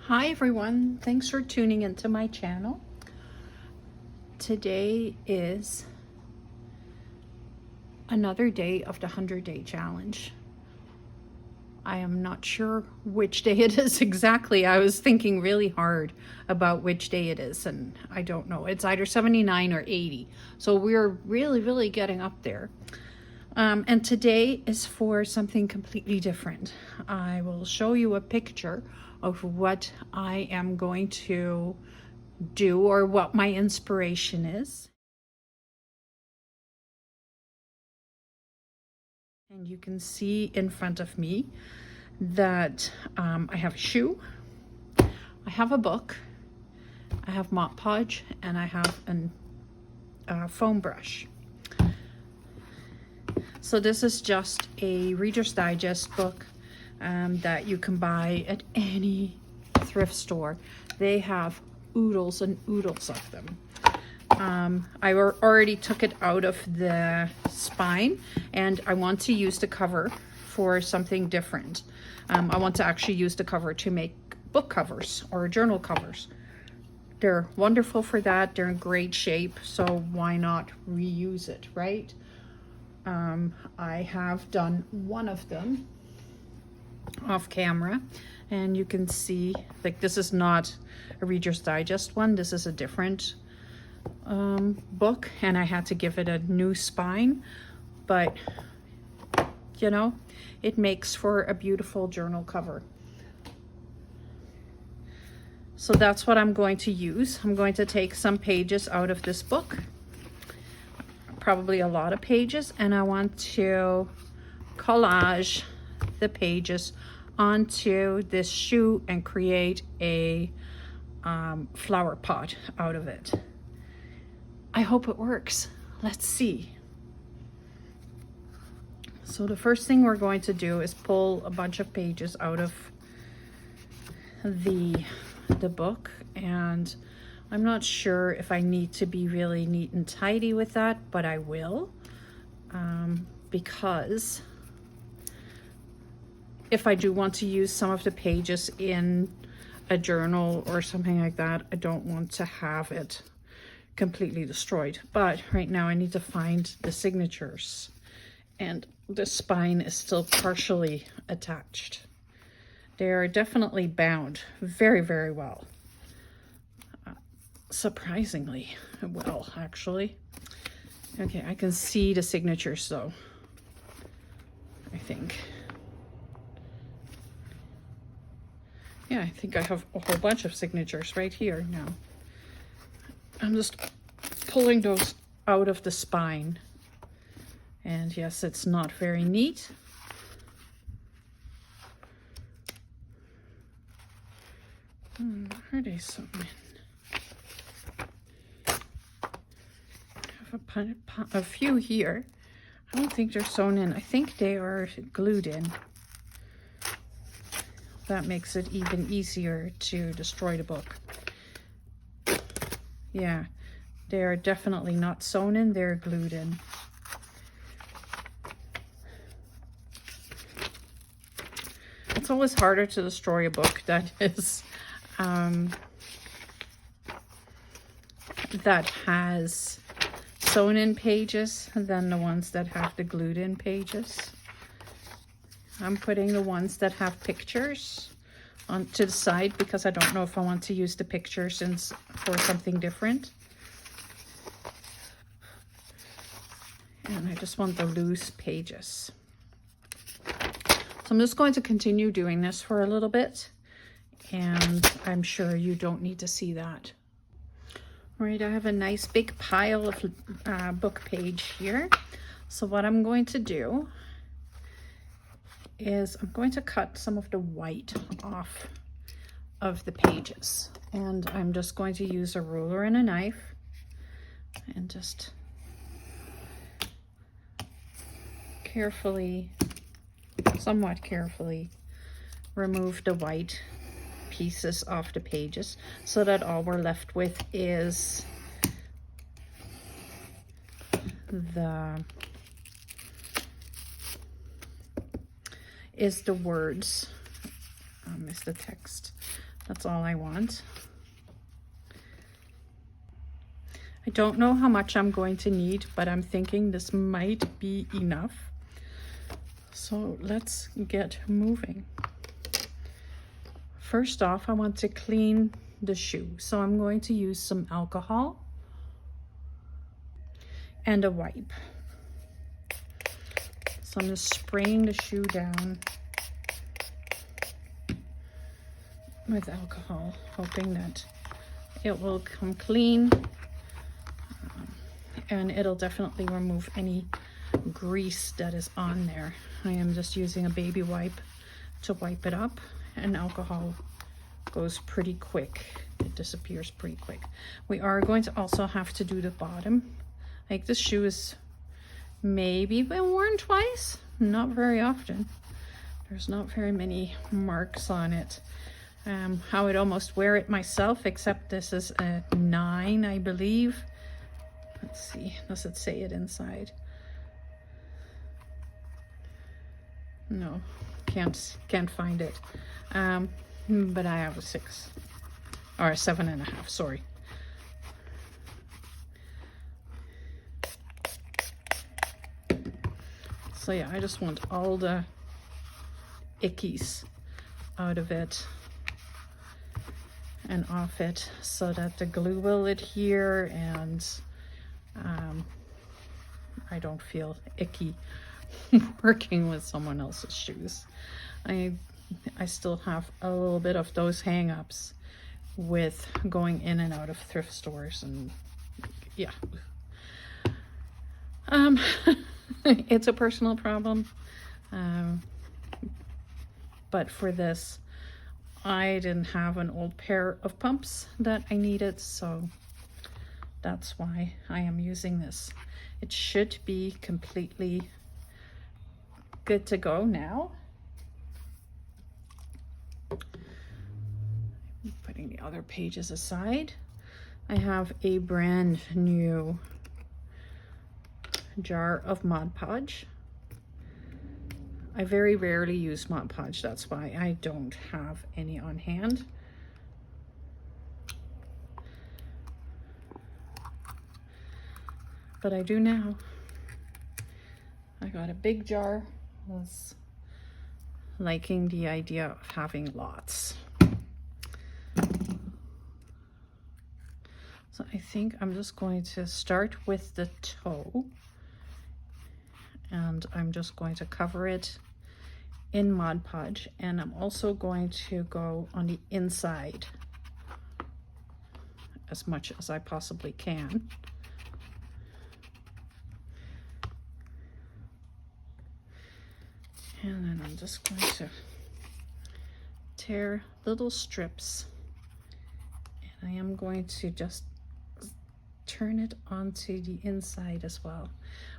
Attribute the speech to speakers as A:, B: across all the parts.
A: Hi everyone, thanks for tuning into my channel. Today is another day of the 100-day challenge. I am not sure which day it is exactly. I was thinking really hard about which day it is and I don't know. It's either 79 or 80. So we're really getting up there. And today is for something completely different. I will show you a picture of what I am going to do or what my inspiration is. And you can see in front of me that I have a shoe, I have a book, I have Mod Podge, and I have a foam brush. So this is just a Reader's Digest book that you can buy at any thrift store. They have oodles and oodles of them. I already took it out of the spine and I want to use the cover for something different. I want to actually use the cover to make book covers or journal covers. They're wonderful for that. They're in great shape, so why not reuse it, right? I have done one of them off camera and you can see, like, this is not a Reader's Digest one, this is a different book, and I had to give it a new spine, but you know, it makes for a beautiful journal cover. So that's what I'm going to use. I'm going to take some pages out of this book, probably a lot of pages, and I want to collage the pages onto this shoe and create a flower pot out of it. I hope it works. Let's see. So the first thing we're going to do is pull a bunch of pages out of the book, and I'm not sure if I need to be really neat and tidy with that, but I will, because if I do want to use some of the pages in a journal or something like that, I don't want to have it completely destroyed. But right now I need to find the signatures, and the spine is still partially attached. They are definitely bound very well. Surprisingly well, actually. Okay, I can see the signatures though, I think. Yeah, I think I have a whole bunch of signatures right here now. I'm just pulling those out of the spine. And yes, it's not very neat. Are they sewn in? I have a few here. I don't think they're sewn in. I think they are glued in. That makes it even easier to destroy the book. Yeah, they are definitely not sewn in, they're glued in. It's always harder to destroy a book that is that has sewn in pages than the ones that have the glued in pages. I'm putting the ones that have pictures on to the side because I don't know if I want to use the pictures for something different. And I just want the loose pages. So I'm just going to continue doing this for a little bit, and I'm sure you don't need to see that. All right, I have a nice big pile of book page here. So what I'm going to do is I'm going to cut some of the white off of the pages, and I'm just going to use a ruler and a knife and just carefully, somewhat carefully, remove the white pieces off the pages so that all we're left with is the words, is the text. That's all I want. I don't know how much I'm going to need, but I'm thinking this might be enough. So let's get moving. First off, I want to clean the shoe. So I'm going to use some alcohol and a wipe. So I'm just spraying the shoe down with alcohol, hoping that it will come clean, and it'll definitely remove any grease that is on there. I am just using a baby wipe to wipe it up, and alcohol goes pretty quick. It disappears pretty quick. We are going to also have to do the bottom. Like, this shoe is maybe been worn twice, not very often. There's not very many marks on it. I would almost wear it myself, except this is a 9, I believe. Let's see, does it say it inside? No, can't find it. But I have a 6 or a 7.5, sorry. So yeah, I just want all the ickies out of it and off it so that the glue will adhere, and I don't feel icky working with someone else's shoes. I still have a little bit of those hang-ups with going in and out of thrift stores, and yeah. It's a personal problem, but for this, I didn't have an old pair of pumps that I needed, so that's why I am using this. It should be completely good to go now. Putting the other pages aside, I have a brand new jar of Mod Podge. I very rarely use Mod Podge, that's why I don't have any on hand. But I do now. I got a big jar. I was liking the idea of having lots. So I think I'm just going to start with the toe, and I'm just going to cover it in Mod Podge, and I'm also going to go on the inside as much as I possibly can. And then I'm just going to tear little strips, and I am going to just turn it onto the inside as well.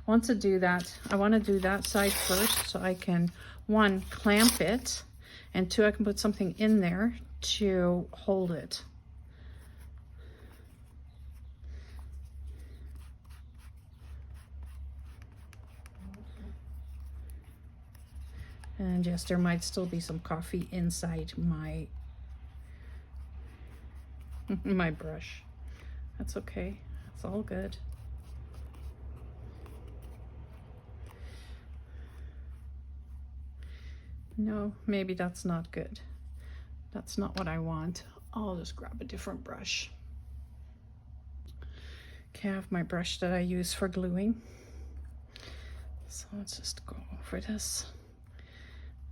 A: I want to do that side first so I can, 1, clamp it, and 2, I can put something in there to hold it. And yes, there might still be some coffee inside my my brush. That's okay. It's all good. No, maybe that's not good. That's not what I want. I'll just grab a different brush. Okay, I have my brush that I use for gluing. So let's just go over this.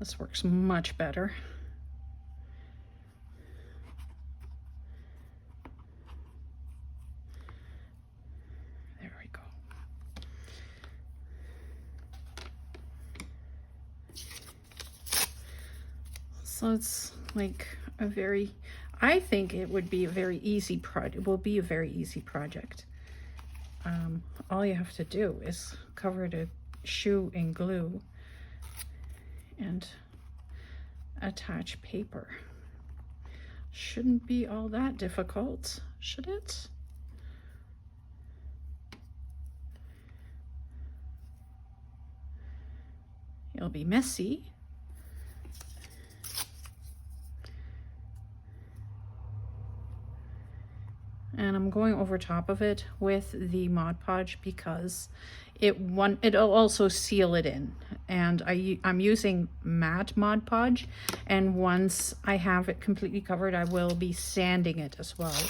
A: This works much better. There we go. So it's like a very, I think it would be a very easy project. It will be a very easy project. All you have to do is cover the shoe in glue and attach paper. Shouldn't be all that difficult, should it? It'll be messy. and I'm going over top of it with the Mod Podge because it'll also seal it in. And I'm using matte Mod Podge, and once I have it completely covered, I will be sanding it as well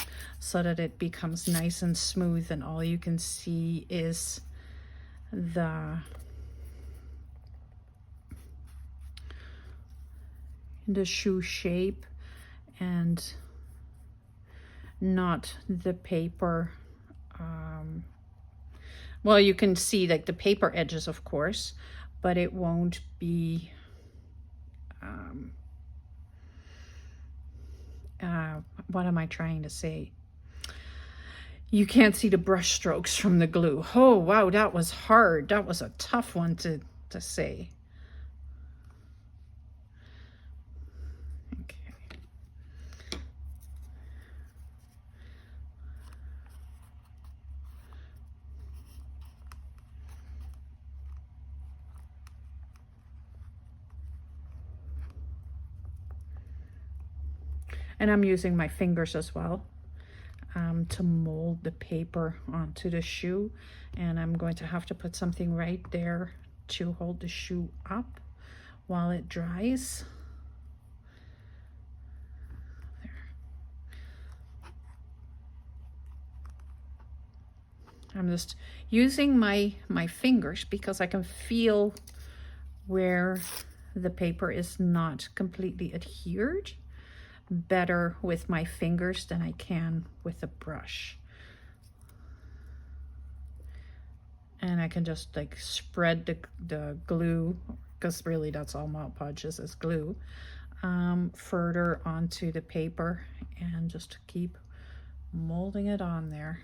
A: so that it becomes nice and smooth, and all you can see is the shoe shape and not the paper. Well, you can see like the paper edges, of course, but it won't be what am I trying to say? You can't see the brush strokes from the glue. Oh wow, that was hard. That was a tough one to say. And I'm using my fingers as well to mold the paper onto the shoe. And I'm going to have to put something right there to hold the shoe up while it dries. There. I'm just using my fingers because I can feel where the paper is not completely adhered better with my fingers than I can with a brush. And I can just like spread the glue, because really that's all Mod Podge is glue, further onto the paper, and just keep molding it on there.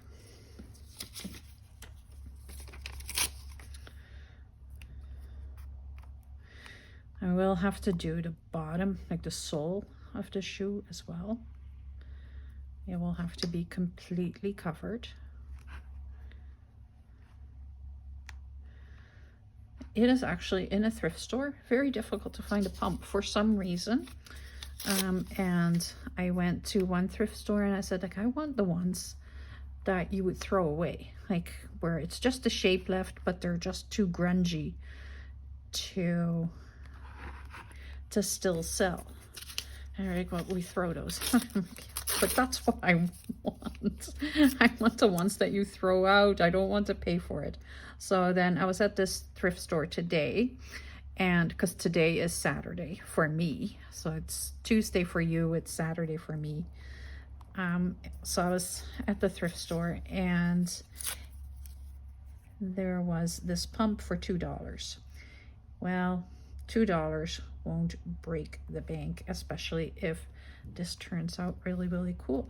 A: I will have to do the bottom, like the sole of the shoe as well. It will have to be completely covered. It is actually in a thrift store very difficult to find a pump for some reason. And I went to one thrift store and I said, like, I want the ones that you would throw away, like where it's just the shape left, but they're just too grungy to still sell. And they're like, well, we throw those. But that's what I want. I want the ones that you throw out. I don't want to pay for it. So then I was at this thrift store today, and because today is Saturday for me, so it's Tuesday for you, it's Saturday for me. So I was at the thrift store, and there was this pump for $2. Well, $2 won't break the bank, especially if this turns out really, really cool.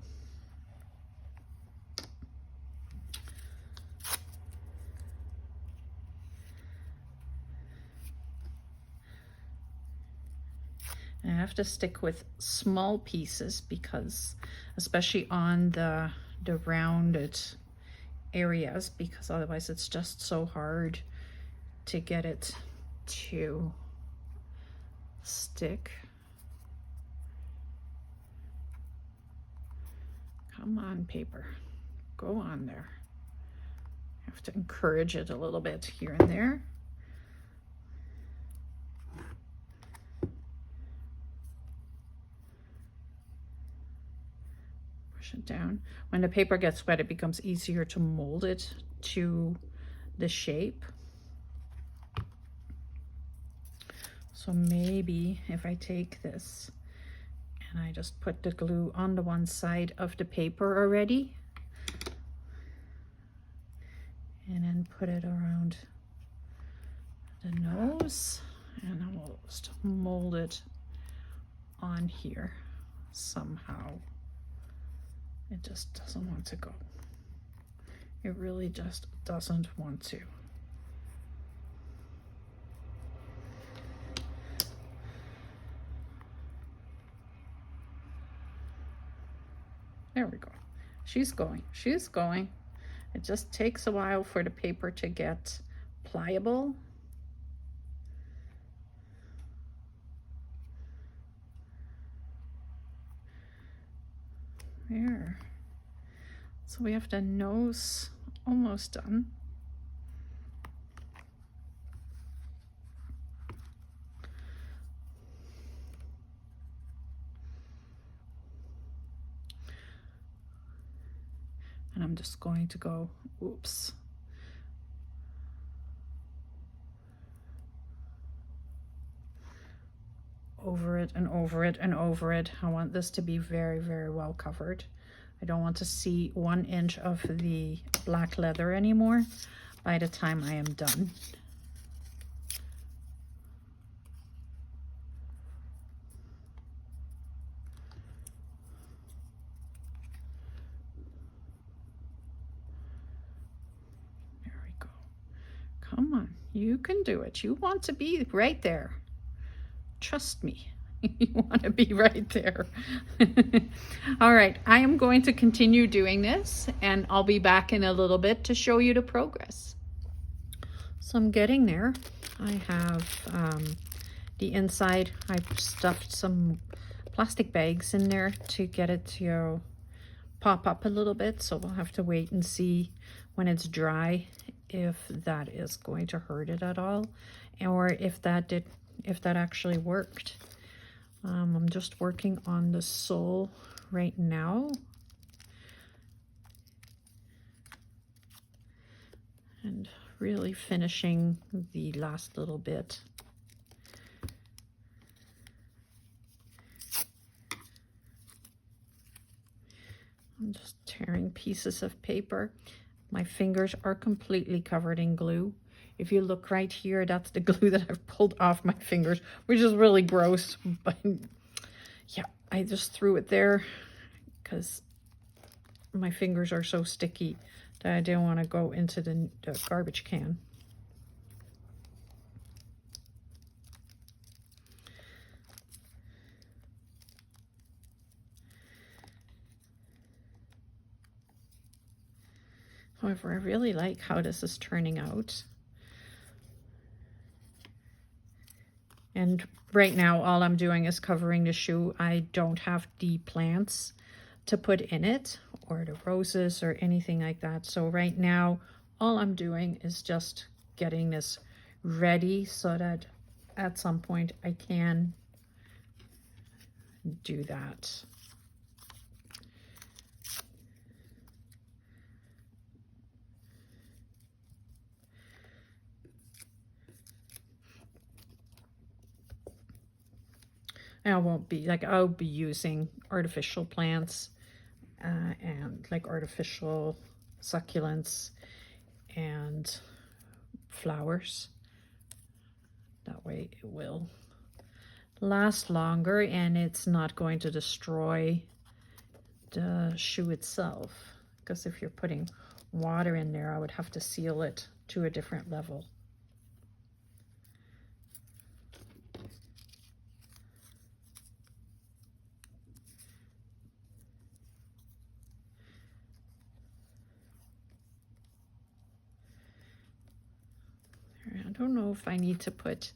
A: And I have to stick with small pieces because, especially on the rounded areas, because otherwise it's just so hard to get it to stick. Come on, paper, go on there. I have to encourage it a little bit here and there. Push it down. When the paper gets wet, it becomes easier to mold it to the shape. So maybe if I take this and I just put the glue on the one side of the paper already, and then put it around the nose, and I will just mold it on here somehow. It just doesn't want to go. It really just doesn't want to. There we go. She's going. She's going. It just takes a while for the paper to get pliable. There. So we have the nose almost done. And I'm just going to go, oops. Over it and over it and over it. I want this to be very, very well covered. I don't want to see 1 inch of the black leather anymore by the time I am done. There we go. Come on, you can do it. You want to be right there. Trust me. You want to be right there. All right, I am going to continue doing this, and I'll be back in a little bit to show you the progress. So I'm getting there. I have the inside. I've stuffed some plastic bags in there to get it to pop up a little bit, so we'll have to wait and see when it's dry if that is going to hurt it at all, or if that actually worked. I'm just working on the sole right now. And really finishing the last little bit. I'm just tearing pieces of paper. My fingers are completely covered in glue. If you look right here, that's the glue that I've pulled off my fingers, which is really gross. But yeah, I just threw it there because my fingers are so sticky that I didn't want to go into the garbage can. However, I really like how this is turning out. And right now, all I'm doing is covering the shoe. I don't have the plants to put in it, or the roses or anything like that. So right now, all I'm doing is just getting this ready so that at some point I can do that. I won't be, like, I'll be using artificial plants and like artificial succulents and flowers. That way it will last longer and it's not going to destroy the shoe itself. Because if you're putting water in there, I would have to seal it to a different level. I don't know if I need to put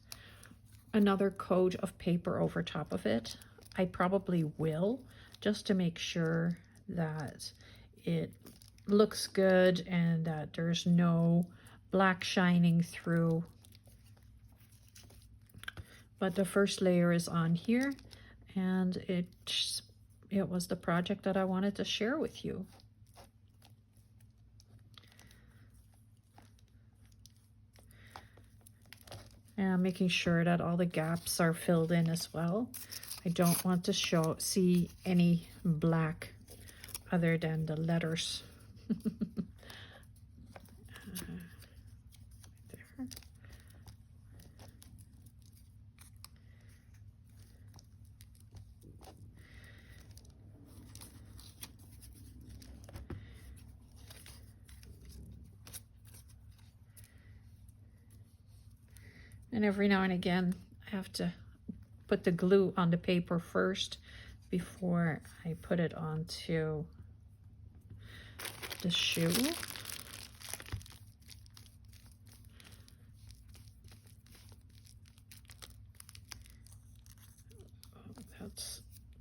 A: another coat of paper over top of it. I probably will, just to make sure that it looks good and that there's no black shining through. But the first layer is on here, and it was the project that I wanted to share with you. And making sure that all the gaps are filled in as well. I don't want to see any black other than the letters. There. And every now and again, I have to put the glue on the paper first before I put it onto the shoe.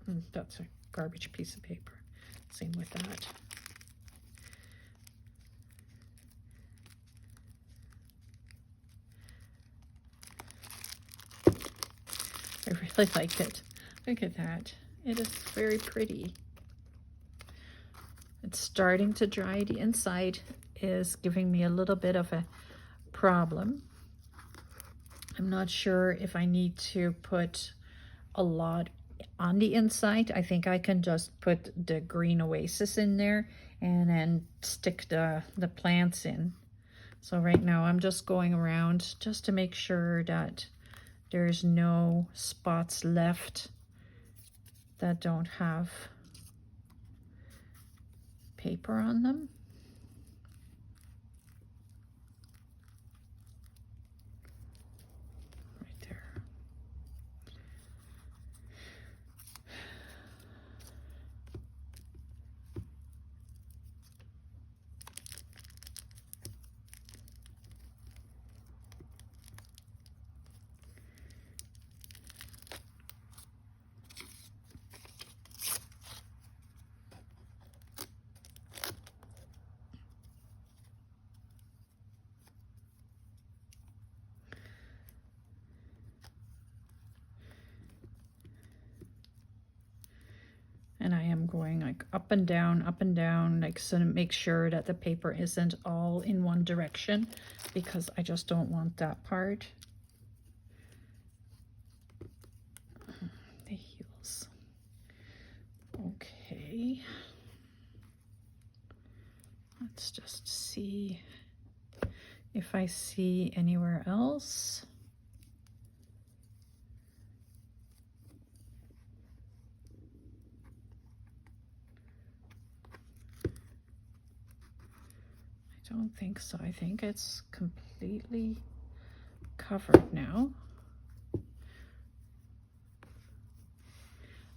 A: Oh, that's a garbage piece of paper. Same with that. really like it. Look at that. It is very pretty. It's starting to dry. The inside is giving me a little bit of a problem. I'm not sure if I need to put a lot on the inside. I think I can just put the green oasis in there and then stick the plants in. So right now I'm just going around just to make sure that there's no spots left that don't have paper on them. Right there. And I am going like up and down, like so to make sure that the paper isn't all in one direction, because I just don't want that part. The heels. Okay. Let's just see if I see anywhere else. I don't think so. I think it's completely covered now.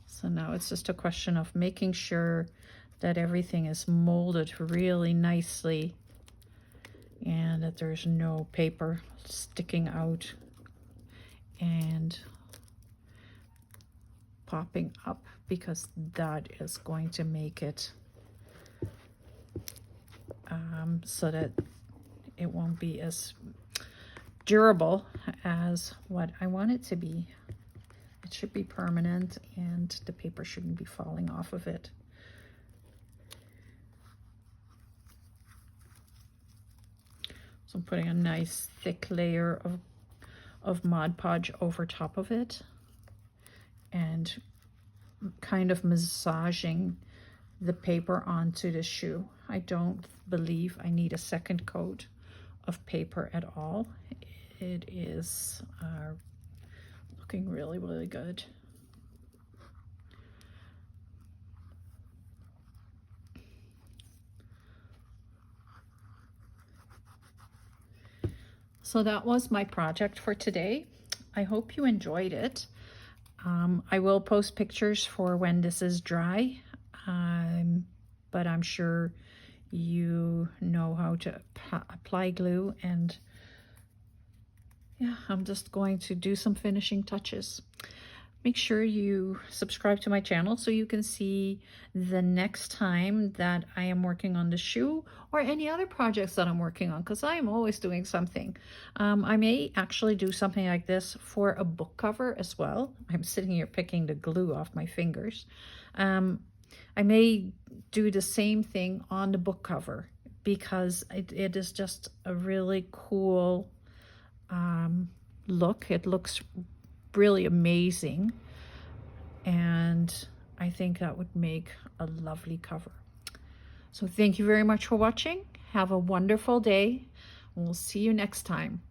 A: So now it's just a question of making sure that everything is molded really nicely and that there's no paper sticking out and popping up, because that is going to make it so that it won't be as durable as what I want it to be. It should be permanent and the paper shouldn't be falling off of it. So I'm putting a nice thick layer of Mod Podge over top of it and kind of massaging the paper onto the shoe. I don't believe I need a second coat of paper at all. It is looking really, really good. So that was my project for today. I hope you enjoyed it. I will post pictures for when this is dry, but I'm sure you know how to apply glue, and yeah, I'm just going to do some finishing touches. Make sure you subscribe to my channel so you can see the next time that I am working on the shoe or any other projects that I'm working on, because I am always doing something. I may actually do something like this for a book cover as well. I'm sitting here picking the glue off my fingers. I may do the same thing on the book cover, because it is just a really cool look. It looks really amazing, and I think that would make a lovely cover. So thank you very much for watching. Have a wonderful day. We'll see you next time.